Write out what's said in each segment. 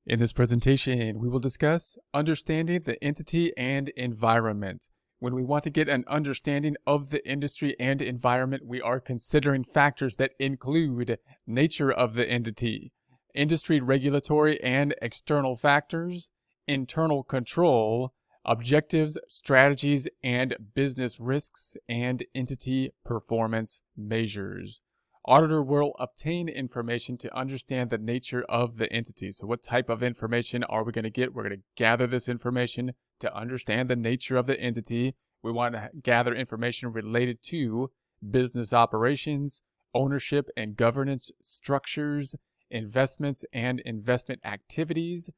In this presentation, we will discuss understanding the entity and environment. When we want to get an understanding of the industry and environment, we are considering factors that include nature of the entity, industry regulatory and external factors, internal control, objectives, strategies, and business risks, and entity performance measures. Auditor will obtain information to understand the nature of the entity. So what type of information are we going to get? We're going to gather this information to understand the nature of the entity. We want to gather information related to business operations, ownership and governance structures, investments and investment activities,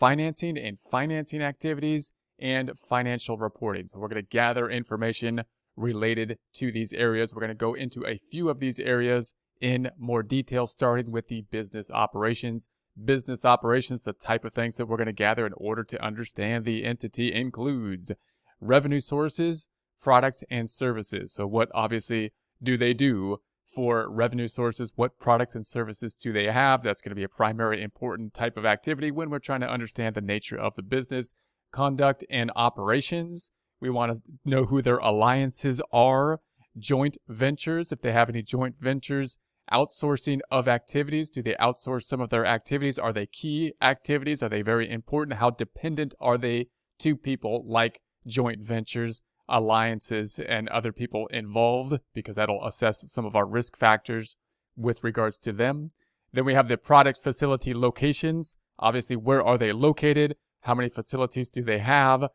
financing and financing activities, and financial reporting. So we're going to gather information related to these areas. We're going to go into a few of these areas in more detail, starting with the business operations. Business operations, the type of things that we're going to gather in order to understand the entity includes revenue sources, products, and services. So what obviously do they do for revenue sources? What products and services do they have? That's going to be a primary important type of activity when we're trying to understand the nature of the business. Conduct and operations. We want to know who their alliances are, joint ventures, if they have any joint ventures, outsourcing of activities. Do they outsource some of their activities? Are they key activities? Are they very important? How dependent are they to people like joint ventures, alliances, and other people involved? Because that'll assess some of our risk factors with regards to them. Then we have the product facility locations. Obviously, where are they located? How many facilities do they have?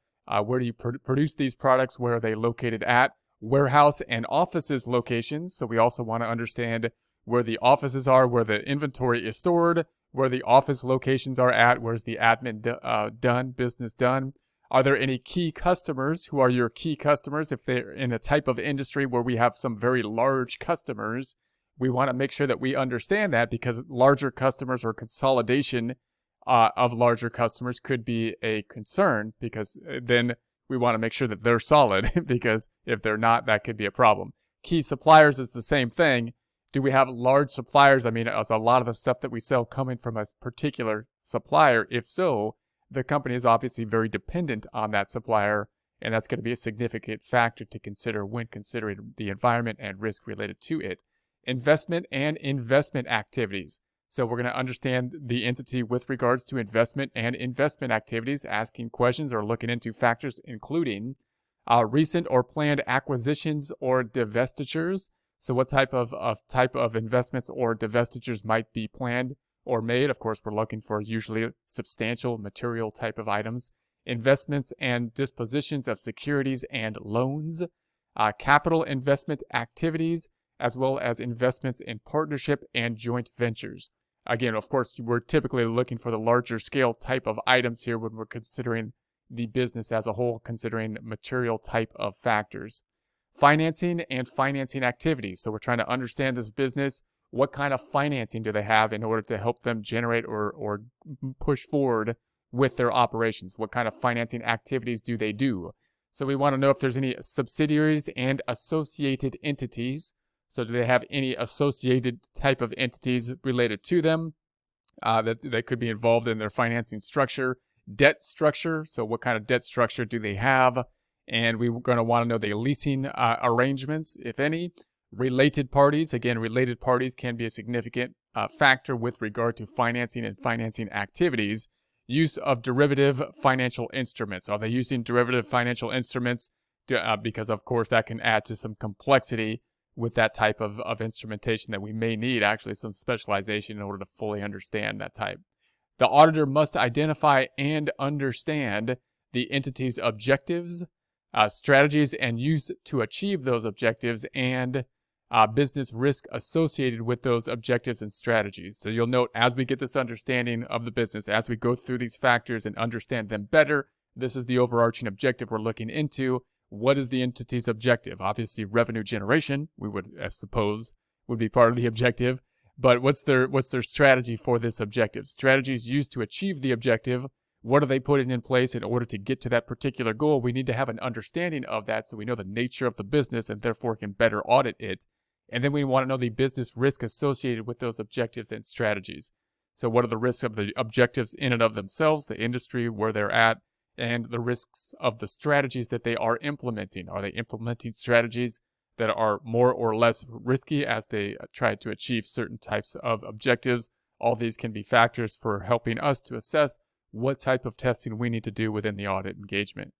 Where do you produce these products? Where are they located at? Warehouse and offices locations. So we also want to understand where the offices are, where the inventory is stored, where the office locations are at, where's the admin done, business done. Are there any key customers? Who are your key customers? If they're in a type of industry where we have some very large customers, we want to make sure that we understand that, because larger customers or consolidation of larger customers could be a concern, because then we want to make sure that they're solid, because if they're not, that could be a problem. Key suppliers is the same thing. Do we have large suppliers? I mean, is a lot of the stuff that we sell coming from a particular supplier? If so, the company is obviously very dependent on that supplier, and that's going to be a significant factor to consider when considering the environment and risk related to it. Investment and investment activities. So we're going to understand the entity with regards to investment and investment activities, asking questions or looking into factors including recent or planned acquisitions or divestitures. So what type of investments or divestitures might be planned or made? Of course, we're looking for usually substantial material type of items. Investments and dispositions of securities and loans. Capital investment activities, as well as investments in partnership and joint ventures. Again, of course, we're typically looking for the larger scale type of items here when we're considering the business as a whole, considering material type of factors. Financing and financing activities. So we're trying to understand this business. What kind of financing do they have in order to help them generate or push forward with their operations? What kind of financing activities do they do? So we want to know if there's any subsidiaries and associated entities. So do they have any associated type of entities related to them that could be involved in their financing structure? Debt structure. So what kind of debt structure do they have? And we're going to want to know the leasing arrangements, if any. Related parties. Again, related parties can be a significant factor with regard to financing and financing activities. Use of derivative financial instruments. Are they using derivative financial instruments? Because, of course, that can add to some complexity with that type of instrumentation that we may need, actually some specialization in order to fully understand that type. The auditor must identify and understand the entity's objectives, strategies, and use to achieve those objectives, and business risk associated with those objectives and strategies. So you'll note, as we get this understanding of the business, as we go through these factors and understand them better, this is the overarching objective we're looking into. What is the entity's objective? Obviously, revenue generation, we would suppose, would be part of the objective. But what's their strategy for this objective? Strategies used to achieve the objective. What are they putting in place in order to get to that particular goal? We need to have an understanding of that so we know the nature of the business and therefore can better audit it. And then we want to know the business risk associated with those objectives and strategies. So what are the risks of the objectives in and of themselves, the industry, where they're at, and the risks of the strategies that they are implementing? Are they implementing strategies that are more or less risky as they try to achieve certain types of objectives? All these can be factors for helping us to assess what type of testing we need to do within the audit engagement.